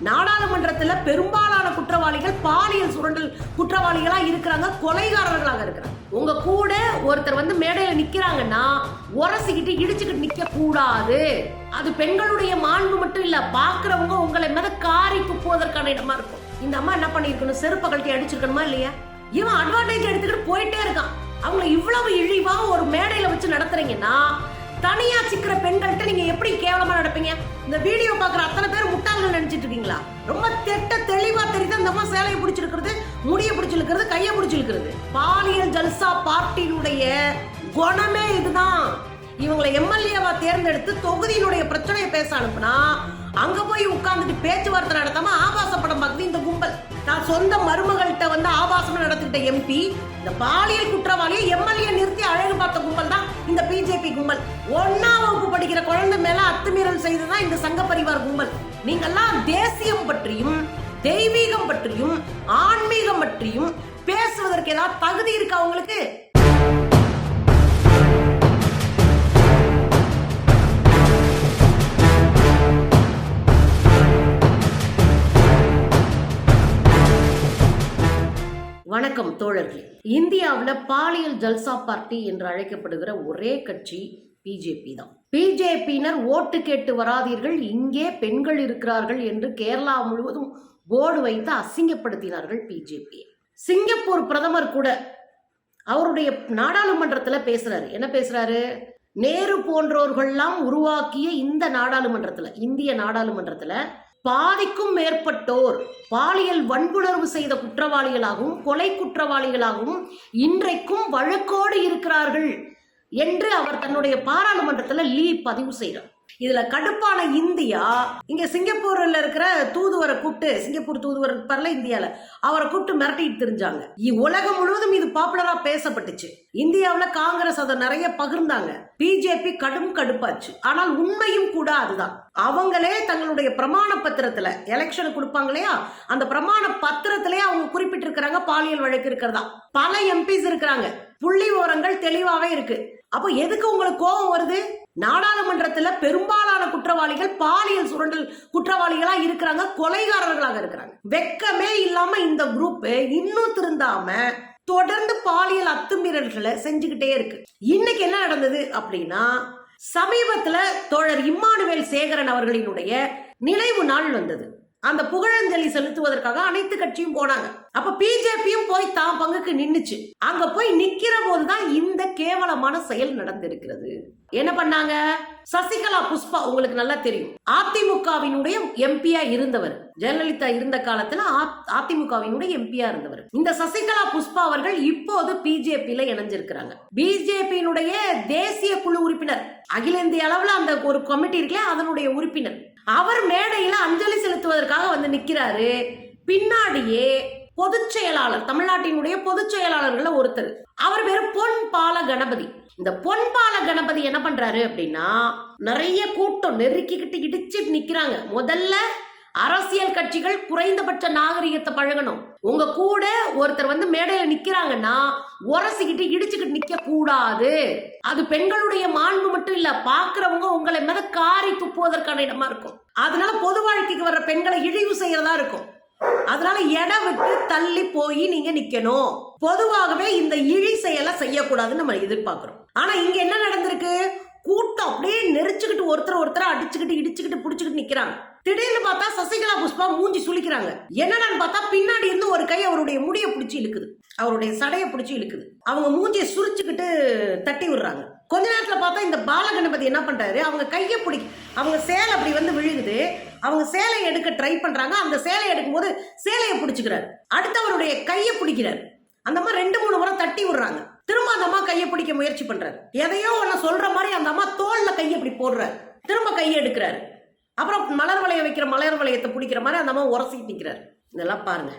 நாடாளுமன்றத்துல பெரும்பாலான குற்றவாளிகள் பாலியல் சுரண்டல் குற்றவாளிகளா இருக்கிறாங்க, கொலைகாரர்களாக இருக்கிறாங்க. உங்க கூட ஒருத்தர் வந்து மேடையில நிக்கிறாங்கன்னா உரசிக்கிட்டு இடிச்சுக்கிட்டு நிக்க கூடாது. அது பெண்களுடைய மாண்பு மட்டும் இல்ல, பாக்குறவங்க உங்களை மேல காரி துப்புவதற்கான இடமா இருக்கும். இந்த அம்மா என்ன பண்ணிருக்கணும், செருப்ப கழட்டி அடிச்சிருக்கணுமா இல்லையா? இவன் அட்வான்டேஜ் எடுத்துக்கிட்டு போயிட்டே இருக்கான். அவங்களை இவ்வளவு இழிவா ஒரு மேடையில வச்சு நடத்துறீங்கன்னா தனியா சிக்கிற பெண்கள்கிட்ட நீங்க எப்படி கேவலமா நடப்பீங்க? இந்த வீடியோ பாக்குற அத்தனை பேர் முட்டாள்கள் நினைச்சிட்டு இருக்கீங்களா? ரொம்ப தெளிவா தெரியுது. அந்த அம்மா சேலையை பிடிச்சிருக்கிறது, முடிய பிடிச்சிருக்கிறது, கையை பிடிச்சிருக்கிறது. பாலியல் ஜல்சா பார்ட்டியினுடைய குணமே இதுதான். இவங்களை எம்எல்ஏவா தேர்ந்தெடுத்து தொகுதியினுடைய பிரச்சனையை பேச அனுப்புனா அங்க போய் உட்கார்ந்துட்டு பேச்சுவார்த்தை நடத்தாம ஆபாச படம் பார்க்குது இந்த கும்பல். நான் சொந்த மருமகள்கிட்ட வந்து ஆபாசம் நடத்திட்ட எம்பி, இந்த பாலியல் குற்றவாளியை எம்எல்ஏ நிறுத்தி அழகு பார்த்த கும்பல் தான் இந்த பிஜேபி கும்பல். 1ஆம் வகுப்பு படிக்கிற குழந்தை மேல அத்துமீறல் செய்ததான் இந்த சங்க பரிவார் கும்பல். நீங்கெல்லாம் தேசியம் பற்றியும் தெய்வீகம் பற்றியும் ஆன்மீகம் பற்றியும் பேசுவதற்கு ஏதாவது தகுதி இருக்கா உங்களுக்கு? வணக்கம் தோழர்களே. இந்தியாவில் பாலியல் ஜல்சா பார்ட்டி என்று அழைக்கப்படுகிற ஒரே கட்சி பிஜேபி தான். பிஜேபியினர் ஓட்டு கேட்டு வராதீர்கள், இங்கே பெண்கள் இருக்கிறார்கள் என்று கேரளா முழுவதும் போர்டு வைத்து அசிங்கப்படுத்தினார்கள் பிஜேபி. சிங்கப்பூர் பிரதமர் கூட அவருடைய நாடாளுமன்றத்தில் பேசுறாரு. என்ன பேசுறாரு? நேரு போன்றோர்கள்லாம் உருவாக்கிய இந்த நாடாளுமன்றத்தில், இந்திய நாடாளுமன்றத்தில் பாதிக்கும் மேற்பட்டோர் பாலியல் வன்புணர்வு செய்த குற்றவாளிகளாகவும் கொலை குற்றவாளிகளாகவும் இன்றைக்கும் வழக்கோடு இருக்கிறார்கள் என்று அவர் தன்னுடைய பாராளுமன்றத்தில் பதிவு செய்கிறார். இதுல கடுப்பான இந்தியா இங்க சிங்கப்பூர்ல இருக்கிற தூதுவரை கூப்பிட்டு, சிங்கப்பூர் தூதுவர் இருப்பார்ல இந்தியால, அவரை கூப்பிட்டு மிரட்டிட்டு தெரிஞ்சாங்க. உலகம் முழுவதும் இது பாப்புலரா பேசப்பட்டுச்சு. இந்தியாவில காங்கிரஸ் அதை நிறைய பகிர்ந்தாங்க. பிஜேபி கடும் கடுப்பாச்சு. ஆனால் உண்மையும் கூட அதுதான். அவங்களே தங்களுடைய பிரமாண பத்திரத்துல எலெக்ஷன் கொடுப்பாங்க இல்லையா, அந்த பிரமாண பத்திரத்திலே அவங்க குறிப்பிட்டிருக்கிறாங்க பாலியல் வழக்கு இருக்கிறதா. பல எம்பிஸ் இருக்கிறாங்க, புள்ளி விவரங்கள் தெளிவாவே இருக்கு. அப்போ எதுக்கு உங்களுக்கு கோபம் வருது? நாடாளுமன்றத்துல பெரும்பாலான குற்றவாளிகள் பாலியல் சுரண்டல் குற்றவாளிகளா இருக்கிறாங்க, கொலைகாரர்களாக இருக்கிறாங்க. வெக்கமே இல்லாம இந்த குரூப் இன்னும் திருந்தாம தொடர்ந்து பாலியல் அத்துமீறல்களை செஞ்சுக்கிட்டே இருக்கு. இன்னைக்கு என்ன நடந்தது அப்படின்னா, சமீபத்துல தோழர் இம்மானுவேல் சேகரன் அவர்களினுடைய நினைவு நாள் வந்தது. அந்த புகழஞ்சலி செலுத்துவதற்காக அனைத்து கட்சியும் போனாங்க. அப்ப பிஜேபியும் போய் தான் பங்குக்கு நின்னுச்சு. அங்க போய் நிக்கிற போதுதான் இந்த கேவலமான செயல் நடந்திருக்கிறது. என்ன பண்ணாங்க? சசிகலா புஷ்பா, உங்களுக்கு நல்லா தெரியும், அதிமுகவினுடைய எம்பியா இருந்தவர். ஜெயலலிதா இருந்த காலத்துல அதிமுகவினுடைய எம்பியா இருந்தவர். இந்த சசிகலா புஷ்பா அவர்கள் இப்போது பிஜேபியில இணைஞ்சிருக்கிறாங்க. பிஜேபியினுடைய தேசிய குழு உறுப்பினர், அகில இந்திய அளவுல அந்த ஒரு கமிட்டி இருக்குல்ல, அதனுடைய உறுப்பினர். அவர் மேடையில அஞ்சலி செலுத்துவதற்காக வந்து நிக்கிறாரு. பின்னாடியே பொதுச் செயலாளர், தமிழ்நாட்டினுடைய பொதுச் செயலாளர்கள் ஒருத்தர், அவர் பேரு பொன்பால கணபதி. இந்த பொன்பால கணபதி என்ன பண்றாரு அப்படின்னா, நிறைய கூட்டம் நெருக்கிக்கிட்டு இடிச்சு நிக்கிறாங்க. முதல்ல அரசியல் கட்சிகள் குறைந்தபட்ச நாகரிகத்தை பழகணும். உங்க கூட ஒருத்தர் வந்து மேடையில நிக்கிறாங்கன்னா உரசிக்கிட்டு இடிச்சுக்கிட்டு நிக்க கூடாது. அது பெண்களுடைய மாண்பு மட்டும் இல்ல, பாக்குறவங்க உங்களை மேல காரி துப்புவதற்கான இடமா இருக்கும். அதனால பொது வாழ்க்கைக்கு வர்ற பெண்களை இழிவு செய்யறதா இருக்கும். அதனால இடம் விட்டு தள்ளி போய் நீங்க நிக்கணும். பொதுவாகவே இந்த இழி செயலை செய்யக்கூடாதுன்னு நம்ம எதிர்பார்க்கிறோம். ஆனா இங்க என்ன நடந்திருக்கு? கூட்டம் அப்படியே நெரிச்சுக்கிட்டு ஒருத்தர் அடிச்சுக்கிட்டு இடிச்சுக்கிட்டு புடிச்சுக்கிட்டு நிக்கிறாங்க. திடீர்னு பார்த்தா சசிகலா புஷ்பா மூஞ்சி சுளிக்கிறாங்க. என்னன்னு பார்த்தா பின்னாடி இருந்து ஒரு கை அவருடைய முடிய பிடிச்சி இழுக்குது, அவருடைய சடைய பிடிச்சி இழுக்குது. அவங்க மூஞ்சியை சுரிச்சுக்கிட்டு தட்டி விடுறாங்க. கொஞ்ச நேரத்துல பார்த்தா இந்த பாலகணபதி என்ன பண்றாரு, அவங்க கையை அவங்க சேலை அப்படி வந்து விழுகுது. அவங்க சேலையை எடுக்க ட்ரை பண்றாங்க. அந்த சேலையை எடுக்கும் போது சேலையை பிடிச்சுக்கிறாரு. அடுத்து அவருடைய கையை பிடிக்கிறாரு. அந்த மாதிரி 2-3 முறை தட்டி விடுறாங்க. திரும்ப அந்த அம்மா கையை பிடிக்க முயற்சி பண்றாரு. எதையோ ஒன்னு சொல்ற மாதிரி அந்த அம்மா தோல்ல கையை இப்படி போடுறாரு. திரும்ப கையை எடுக்கிறாரு. அப்புறம் மலர் வளைய வைக்கிற மலர் வளையத்தை பிடிக்கிற மாதிரி அந்த அம்மா உரசிட்டு நிக்கிறாரு. இதெல்லாம் பாருங்க.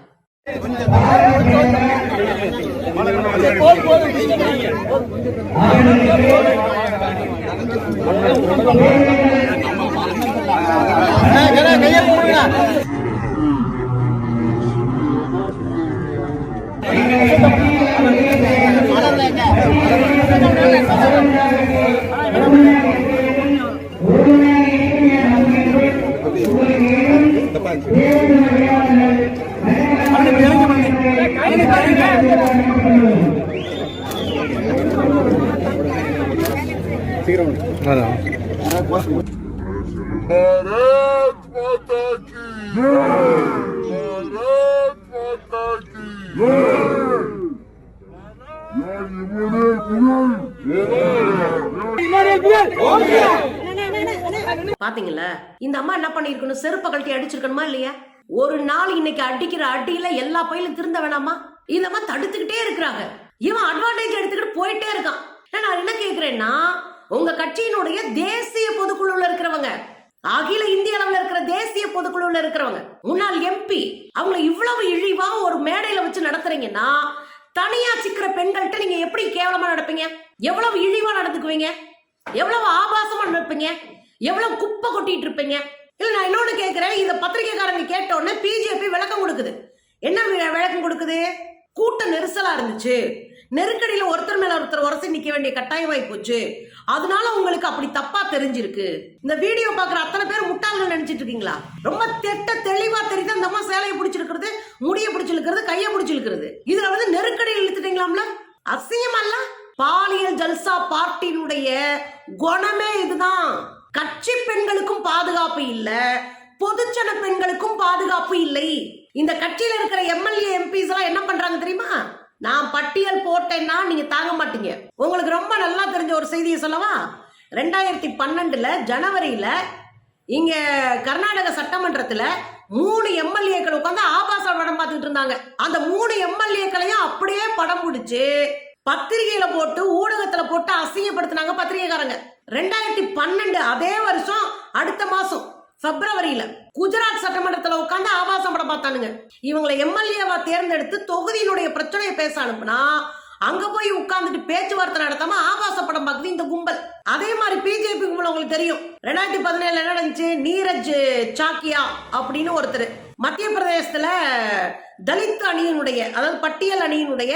பாத்தீங்களா இந்த அம்மா என்ன பண்ணிருக்கணும்? செருப்ப கழட்டி அடிச்சிருக்கணுமா இல்லையா? ஒரு நாள் இன்னைக்கு அடிக்கிற அடியில எல்லா பயிலும் திருந்த வேணாமா? இந்த அம்மா தடுத்துக்கிட்டே இருக்கிறாங்க. இவன் அட்வான்டேஜ் எடுத்துக்கிட்டு போயிட்டே இருக்கான். நான் என்ன கேக்குறேன்னா, உங்க கட்சியினுடைய தேசிய பொதுக்குழுல இருக்கிறவங்க, அகில இந்திய அளவுல இருக்கிற தேசிய பொதுக்குழுல இருக்கிறவங்க, முன்னாள் எம்பி, அவங்க இவ்வளவு இழிவா ஒரு மேடையில வச்சு நடத்துறீங்கன்னா, தனியா சிக்கிற பெண்கள்கிட்ட நீங்க எப்படி கேவலமா நடப்பீங்க? எவ்வளவு இழிவா நடந்துக்குவீங்க? எவ்வளவு ஆபாசமா நடப்பீங்க? எவ்வளவு குப்பை கொட்டிட்டு இருப்பீங்க? இல்ல நான் இன்னொன்னு கேக்குறேன். இத பத்திரிகைக்காரங்க கேட்ட உடனே பிஜேபி விளக்கம் கொடுக்குது. என்ன விளக்கம் கொடுக்குது? கூட்ட நெரிசலா இருந்துச்சு, நெருக்கடியில ஒருத்தர் மேல ஒருத்தர் உரசி நிக்க வேண்டிய கட்டாயமாயி போச்சு, அதனால உங்களுக்கு அப்படி தப்பா தெரிஞ்சிருக்கு. இந்த வீடியோ பாக்குற அத்தனை பேர் முட்டாள்கள் நினைச்சிட்டு இருக்கீங்களா? ரொம்ப தெளிவா தெரியுது. அந்த அம்மா சேலையை பிடிச்சிருக்கிறது, முடிய பிடிச்சிருக்கிறது, கைய பிடிச்சிருக்கிறது. இதுல வந்து நெருக்கடியில் இழுத்துட்டீங்களாம்ல, அசிங்கமல்ல? பாலியல் ஜல்சா பார்ட்டியினுடைய குணமே இதுதான். கட்சி பெண்களுக்கும் பாதுகாப்பு இல்ல, பொதுச்சன பெண்களுக்கும் பாதுகாப்பு இல்லை. இந்த கட்சியில இருக்கிற எம்எல்ஏ எம்பிஸ் எல்லாம் என்ன பண்றாங்க தெரியுமா? நான் பட்டியல் போட்டேன்னா நீங்க தாங்க மாட்டீங்க. உங்களுக்கு ரொம்ப நல்லா தெரிஞ்ச ஒரு செய்தியை சொல்லவா? 2012 ஜனவரியில இங்க கர்நாடக சட்டமன்றத்துல 3 எம்எல்ஏக்கள் உட்காந்து ஆபாச படம் பார்த்துட்டு இருந்தாங்க. அந்த 3 எம்எல்ஏக்களையும் அப்படியே படம் பிடிச்சு பத்திரிகையில போட்டு ஊடகத்துல போட்டு அசிங்கப்படுத்தினாங்க பத்திரிகைக்காரங்க. 2012 அதே வருஷம் அடுத்த மாசம் பிப்ரவரியில குஜராத் சட்டமன்றத்துல உட்கார்ந்து ஆபாச படம் பார்த்தானுங்க. இவங்களை எம்எல்ஏவா தேர்ந்தெடுத்து தொகுதியினுடைய பிரச்சனையை பேச அனுப்புனா அங்க போய் உட்கார்ந்துட்டு பேச்சுவார்த்தை நடத்தாம ஆபாச படம் பார்க்குது இந்த கும்பல். அதே மாதிரி பிஜேபி கும்பல் உங்களுக்கு தெரியும். 2017 என்ன நடந்துச்சு? நீரஜ் சாக்கியா அப்படின்னு ஒருத்தர் மத்திய பிரதேசத்துல தலித் அணியினுடைய, அதாவது பட்டியல் அணியினுடைய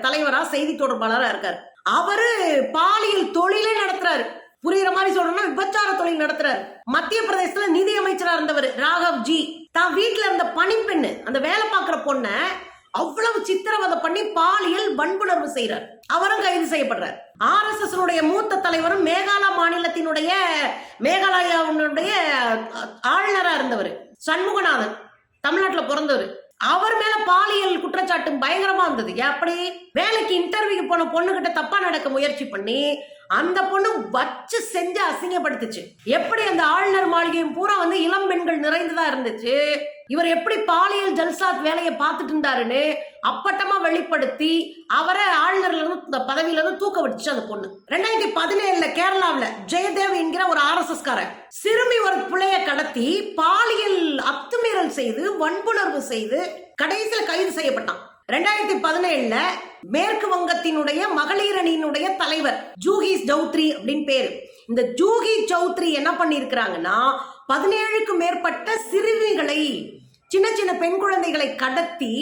தலைவரா செய்தி தொடர்பாளரா இருக்காரு. அவரு பாலியல் தொழிலே நடத்துறாரு. புரியுற மாதிரி சொல்றோம்னா விபச்சார தொழில் நடத்துறாரு. மத்திய பிரதேசத்துல நிதி அமைச்சரா இருந்தவர் ராகவ் ஜி தான் வீட்டுல இருந்த பணிப்பெண்ணு, அந்த வேலை பார்க்கிற பொண்ண அவ்வளவு சித்திரவதை பண்ணி பாலியல் வன்புணர்வு செய்யறார். அவரும் கைது செய்யப்படுறார். RSS மூத்த தலைவரும் மேகாலயாவுடைய ஆளுநரா இருந்தவர் சண்முகநாதன், தமிழ்நாட்டுல பிறந்தவர். அவர் மேல பாலியல் குற்றச்சாட்டு பயங்கரமா இருந்தது. அப்படி வேலைக்கு இன்டர்வியூக்கு போன பொண்ணு கிட்ட தப்பா நடக்க முயற்சி பண்ணி அந்த பொண்ணு வச்சு செஞ்சு அசிங்கப்படுத்துச்சு. எப்படி அந்த ஆளுநர் மாளிகையும் பூரா வந்து இளம் பெண்கள் நிறைந்துதான் இருந்துச்சு. இவர் எப்படி பாலியல் ஜல்சாத் வேலையை பார்த்துட்டு இருந்தாருன்னு அப்பட்டமா வெளிப்படுத்தி அவரை ஆளுநர்ல இருந்து பதவியில இருந்து தூக்க விட்டுச்சு அந்த பொண்ணு. 2017 கேரளாவில் ஜெயதேவ் என்கிற ஒரு RSS காரன் சிறுமி ஒரு பிள்ளைய கடத்தி பாலியல் அத்துமீறல் செய்து வன்புணர்வு செய்து கடைசியில் கைது செய்யப்பட்டான். 2017 மேற்கு வங்கத்தினுடைய மகளிர் அணியினுடைய தலைவர் ஜூஹி சௌத்ரி அப்படின்னு பேரு. இந்த ஜூஹி சௌத்ரி என்ன பண்ணிருக்கிறாங்கன்னா 17க்கும் மேற்பட்ட சிறுமிகளை, சின்ன சின்ன பெண் குழந்தைகளை கடத்தி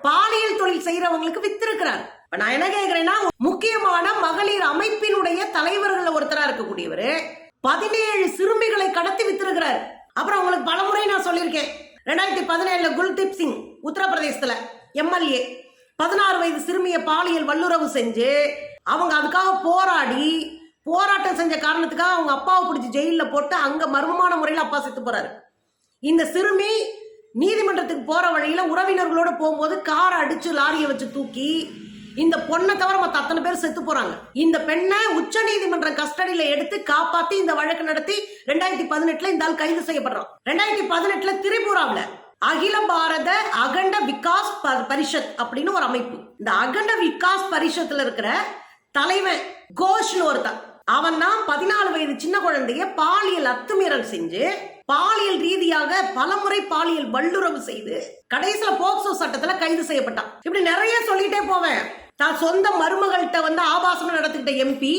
பாலியல் தொழில் செய்யறவங்களுக்கு வித்திருக்கிறார். நான் என்ன கேக்குறேன்னா, முக்கியமான மகளிர் அமைப்பினுடைய தலைவர்கள் ஒருத்தரா இருக்கக்கூடியவர் 17 சிறுமிகளை கடத்தி வித்திருக்கிறார். அப்புறம் உங்களுக்கு பலமுறை நான் சொல்லியிருக்கேன். 2017 குல்தீப் சிங் உத்தரப்பிரதேசத்துல எம்எல்ஏ 16 வயது சிறுமியை பாலியல் வல்லுறவு செஞ்சு அவங்க அதுக்காக போராட்டம் செஞ்ச காரணத்துக்காக அவங்க அப்பாவை பிடிச்சி ஜெயில போட்டு அங்க மர்மமான முறையில் அப்பா செத்து போறாரு. இந்த சிறுமி நீதிமன்றத்துக்கு போற வழியில உறவினர்களோட போகும்போது காரை அடிச்சு லாரியை வச்சு தூக்கி இந்த பொண்ணை தவிர மற்ற அத்தனை பேர் செத்து போறாங்க. இந்த பெண்ணை உச்ச நீதிமன்ற கஸ்டடியில எடுத்து காப்பாத்தி இந்த வழக்கு நடத்தி 2018 இந்த ஆள் கைது செய்யப்படுறான். 2018 திரிபுராவில் அகில பாரத அகண்ட விகாஸ் பரிஷத் அப்படின்னு ஒரு அமைப்பு. இந்த அகண்ட விகாஸ் பரிஷத்துல இருக்கிற தலைவன் கோஷ்னு ஒருத்தன், அவன் தான் 14 வயது சின்ன குழந்தைய பாலியல் அத்துமீறல் செஞ்சு பாலியல் ரீதியாக பலமுறை பாலியல் வல்லுறவு செய்து கடைசியில போக்சோ சட்டத்துல கைது செய்யப்பட்டான். இப்படி நிறைய சொல்லிட்டே போவேன். தான் சொந்த மருமகள்கிட்ட வந்து ஆபாசம் நடத்திக்கிட்ட எம்பி,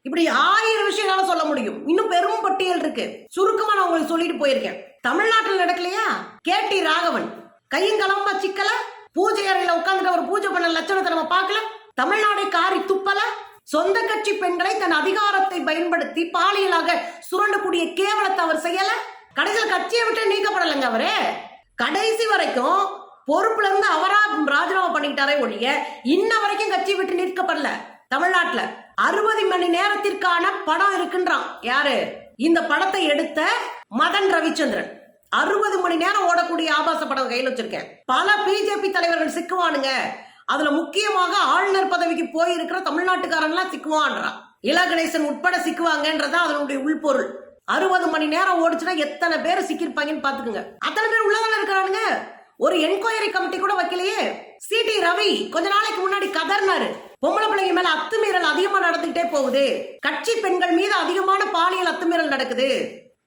இப்படி 1000 விஷயங்கள சொல்ல முடியும். இன்னும் பெரும் பட்டியல் இருக்கு. சுருக்கமா நான் உங்களுக்கு சொல்லிட்டு போயிருக்கேன். தமிழ்நாட்டில் நடக்கலையா? KT ராகவன் கையங்களம்பா சிக்கல, பூஜை அறையில உட்கார்ந்துட்டு ஒரு பூஜை பண்ண லட்சணத்தை நம்ம பார்க்கல. தமிழ்நாடை காரி துப்பல. சொந்த கட்சி பெண்களை தன் அதிகாரத்தை பயன்படுத்தி பாலியலாக சுரண்டக்கூடிய கேவலத்தை அவர் செய்யல. கடைசியில் கட்சியை விட்டு நீக்கப்படலைங்க. அவரு கடைசி வரைக்கும் பொறுப்புல இருந்து அவரா ராஜினாமா பண்ணிக்கிட்டாரே ஒழிய இன்ன வரைக்கும் கட்சி விட்டு நிற்கப்படல. தமிழ்நாட்டுல 60 மணி நேரத்திற்கான படம் இருக்குன்றான். யாரு? இந்த படத்தை எடுத்த மதன் ரவிச்சந்திரன். 60 மணி நேரம் ஓடக்கூடிய ஆபாச படம் கையில் வச்சிருக்கேன். பல பிஜேபி தலைவர்கள் சிக்குவானுங்க. அதுல முக்கியமாக ஆளுநர் பதவிக்கு போயிருக்கிற தமிழ்நாட்டுக்காரன்லாம் சிக்குவான்றான். இலகணேசன் உட்பட சிக்குவாங்கன்றதான் அதனுடைய உள்பொருள். 60 மணி நேரம் ஓடிச்சுன்னா எத்தனை பேர் சிக்கிருப்பாங்கன்னு பாத்துக்குங்க. அத்தனை பேர் உள்ளதான இருக்கிறானுங்க. ஒரு என்கொயரி கமிட்டி கூட வைக்கலையே. சிடி ரவி கொஞ்ச நாளைக்கு முன்னாடி கதர்னாரு. பொம்பளை பிள்ளைங்க மேல அத்துமீறல் அதிகமா நடந்துகிட்டே போகுது, கட்சி பெண்கள் மீது அதிகமான பாலியல் அத்துமீறல் நடக்குது,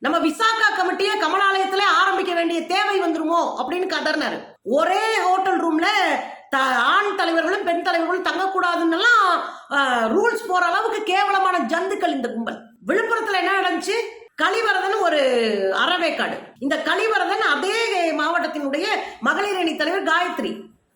நம்ம விசாகா கமிட்டியை கமலாலயத்துல ஆரம்பிக்க வேண்டிய தேவை வந்துருமோ அப்படின்னு கதர்னாரு. ஒரே ஹோட்டல் ரூம்ல ஆண் தலைவர்களும் பெண் தலைவர்களும் தங்கக்கூடாதுன்னு ரூல்ஸ் போற அளவுக்கு கேவலமான ஜந்துக்கள் இந்த கும்பல். விழுப்புரத்துல என்ன நடந்துச்சு? கலிவரதன் ஒரு அறவேக்காடு. இந்த கலிவரதன் அதே மாவட்டத்தினுடைய மகளிர் அணி தலைவர் காயத்ரி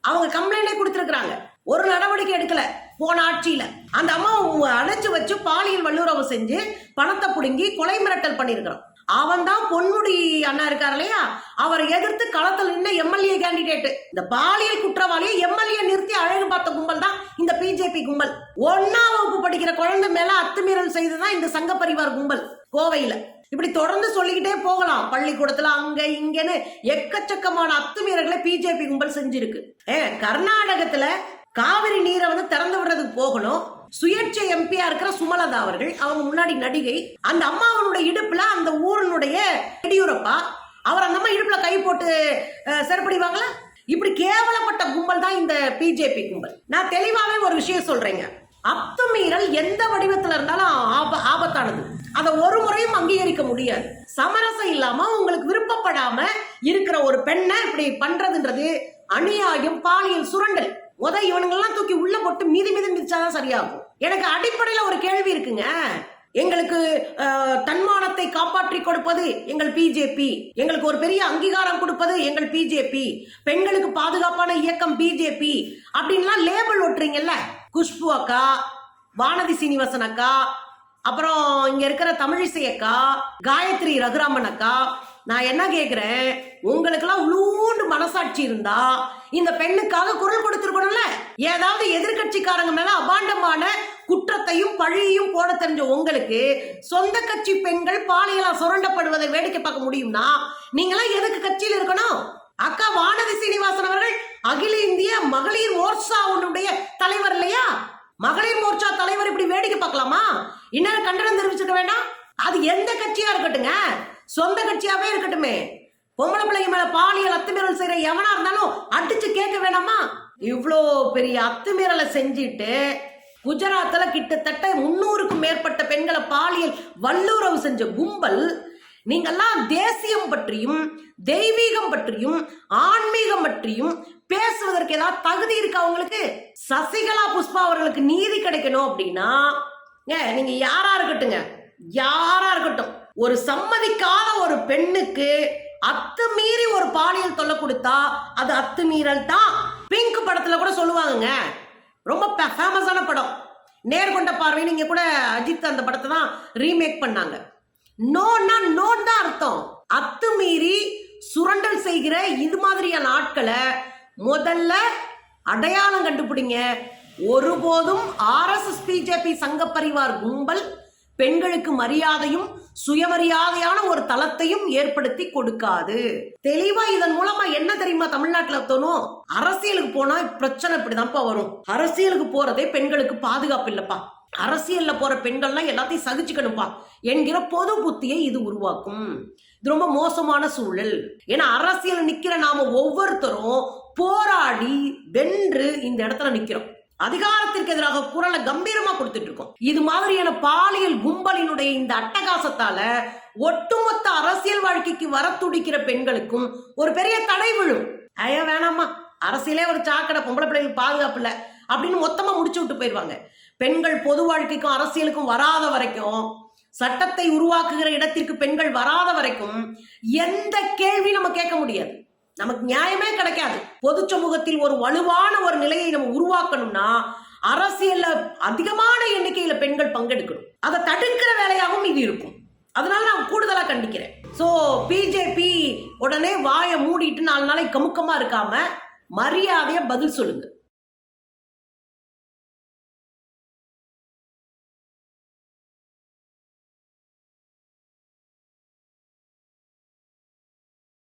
அவங்க கம்ப்ளைண்டே கொடுத்திருக்கிறாங்க. ஒரு நடவடிக்கை எடுக்கல. போன ஆட்சியில அந்த அம்மா அடைச்சு வச்சு பாலியல் வல்லுறவு செஞ்சு பணத்தை புடுங்கி கொலை மிரட்டல் பண்ணிருக்கிறான். அவன் தான் பொன்முடி அண்ணா இருக்காரு இல்லையா, அவரை எதிர்த்து களத்தில் நின்று எம்எல்ஏ கேண்டிடேட். இந்த பாலியல் குற்றவாளியை எம்எல்ஏ நிறுத்தி அழகு பார்த்த கும்பல் தான் இந்த பிஜேபி கும்பல். 1ஆம் வகுப்பு படிக்கிற குழந்தை மேல அத்துமீறல் செய்ததான் இந்த சங்க பரிவார் கும்பல் கோவையில. இப்படி தொடர்ந்து சொல்லிக்கிட்டே போகலாம். பள்ளிக்கூடத்துல அங்க இங்கன்னு எக்கச்சக்கமான அத்துமீறல்களை பிஜேபி கும்பல் செஞ்சிருக்கு. கர்நாடகத்துல காவிரி நீரை திறந்து விடுறதுக்கு போகணும். சுயேட்சை எம்பியா இருக்கிற சுமலதா அவர்கள், அவங்க முன்னாடி நடிகை, அந்த அம்மாவனுடைய இடுப்புல அந்த ஊரனுடைய எடியூரப்பா, அவர் அந்த அம்மா இடுப்புல கை போட்டு செருப்படிவாங்களா? இப்படி கேவலப்பட்ட கும்பல் தான் இந்த பிஜேபி கும்பல். நான் தெளிவாவே ஒரு விஷயம் சொல்றேங்க. அத்துமீறல் எந்த வடிவத்துல இருந்தாலும் ஆபத்தானது. அதை ஒரு முறையும் அங்கீகரிக்க முடியாது. சமரசம் இல்லாம உங்களுக்கு விருப்பப்படாம இருக்கிற ஒரு பெண்ணை இப்படி பண்றதுன்றது அநியாயம், பாலியல் சுரண்டல். இவனுங்கெல்லாம் தூக்கி உள்ள போட்டு மீதி மிதிச்சாதான் சரியாகும். எனக்கு அடிப்படையில ஒரு கேள்வி இருக்குங்க. எங்களுக்கு தன்மானத்தை காப்பாற்றி கொடுப்பது எங்கள் பிஜேபி, எங்களுக்கு ஒரு பெரிய அங்கீகாரம் கொடுப்பது எங்கள் பிஜேபி, பெண்களுக்கு பாதுகாப்பான இயக்கம் பிஜேபி அப்படின்லாம் லேபிள் ஒட்டுறீங்கல்ல. குஷ்பு அக்கா, வானதி சீனிவாசன் அக்கா, அப்புறம் இங்க இருக்கிற தமிழிசை அக்கா, காயத்ரி ரகுராமன் அக்கா, நான் என்ன கேக்குறேன், உங்களுக்கெல்லாம் உளூண்டு மனசாட்சி இருந்தா இந்த பெண்ணுக்காக குரல் கொடுத்திருக்கணும்ல. ஏதாவது எதிர்கட்சிக்காரங்க மேல அபாண்டமான குற்றத்தையும் பழியையும் போட தெரிஞ்ச உங்களுக்கு சொந்த கட்சி பெண்கள் பாலியலா சுரண்டப்படுவதை வேடிக்கை பார்க்க முடியும்னா நீங்களாம் எதுக்கு கட்சியில் இருக்கணும்? அக்கா வானதி சீனிவாசன் அவர்கள் அகில இந்திய மகளிர் மோர்ச்சாவுடைய தலைவர் இல்லையா? மகளிர் மோர்ச்சா தலைவர் இப்படி வேடிக்கை பார்க்கலாமா? இன்னும் கண்டனம் தெரிவிச்சுக்க வேண்டாம். அது எந்த கட்சியா இருக்கட்டுங்க, சொந்த கட்சியாவே இருக்கட்டுமே. பொம்பளை பிள்ளைங்க மேல பாலியல் அத்துமீறல் செய்யற எவனா இருந்தாலும் அடிச்சு கேட்க வேணாமா? இவ்வளோ பெரிய அத்துமீறலை செஞ்சுட்டு குஜராத்ல கிட்டத்தட்ட 300க்கும் மேற்பட்ட பெண்களை பாலியல் வல்லுறவு செஞ்ச கும்பல். நீங்கெல்லாம் தேசியம் பற்றியும் தெய்வீகம் பற்றியும் ஆன்மீகம் பற்றியும் பேசுவதற்கு ஏதாவது தகுதி இருக்கா உங்களுக்கு? சசிகலா புஷ்பா அவர்களுக்கு நீதி கிடைக்கணும் அப்படின்னா நீங்க யாரா இருக்கட்டும், ஒரு சம்மதிக்காத ஒரு பெண்ணுக்கு அத்துமீறி ஒரு பாலியல் தொல்லை கொடுத்தா அது அத்துமீறல் தான். பிங்க் படத்துல கூட சொல்லுவாங்க, ரொம்ப ஃபேமஸான படம் நேர்கொண்ட பார்வை. நீங்க கூட அஜித் அந்த படத்தை தான் ரீமேக் பண்ணாங்க. நோன்னா நோன் தான் அர்த்தம். அத்துமீறி சுரண்டல் செய்கிற இது மாதிரியான ஆட்களை முதல்ல அடையாளம் கண்டுபிடிங்க. ஒருபோதும் RSS பிஜேபி சங்க பரிவார் கும்பல் பெண்களுக்கு மரியாதையும் சுயமரியாதையான ஒரு தளத்தையும் ஏற்படுத்தி கொடுக்காது. தெளிவா இதன் மூலமா என்ன தெரியுமா தமிழ்நாட்டுல தோணும்? அரசியலுக்கு போனா பிரச்சனை இப்படிதான்ப்பா வரும். அரசியலுக்கு போறதே பெண்களுக்கு பாதுகாப்பு இல்லப்பா, அரசியல்ல போற பெண்கள்லாம் எல்லாத்தையும் சகிச்சுக்கணும்பா என்கிற பொது புத்தியை இது உருவாக்கும். இது ரொம்ப மோசமான சூழல். ஏன்னா அரசியல் நிக்கிற நாம ஒவ்வொருத்தரும் போராடி வென்று இந்த இடத்துல நிக்கிறோம். அதிகாரத்திற்கு எதிராக குரலை கம்பீரமா கொடுத்துட்டு இருக்கோம். இது மாதிரியான பாலியல் கும்பலினுடைய இந்த அட்டகாசத்தால ஒட்டுமொத்த அரசியல் வாழ்க்கைக்கு வர துடிக்கிற பெண்களுக்கும் ஒரு பெரிய தடை விழும். ஐயா வேணாமா, அரசியலே ஒரு சாக்கடை, பொம்பளை பிள்ளைகளுக்கு பாதுகாப்பு இல்லை அப்படின்னு மொத்தமா முடிச்சு விட்டு போயிடுவாங்க. பெண்கள் பொது வாழ்க்கைக்கும் அரசியலுக்கும் வராத வரைக்கும், சட்டத்தை உருவாக்குகிற இடத்திற்கு பெண்கள் வராத வரைக்கும் எந்த கேள்வி நம்ம கேட்க முடியாது, நமக்கு நியாயமே கிடைக்காது. பொது சமூகத்தில் ஒரு வலுவான ஒரு நிலையை நம்ம உருவாக்கணும்னா அரசியல்ல அதிகமான எண்ணிக்கையில பெண்கள் பங்கெடுக்கணும். அதை தடுக்கிற வேலையாகவும் இது இருக்கும். அதனால நான் கூடுதலா கண்டிக்கிறேன். ஸோ பிஜேபி உடனே வாயை மூடிட்டு 4 நாளைக்கு கமுக்கமா இருக்காம மரியாதையா பதில் சொல்லுங்க.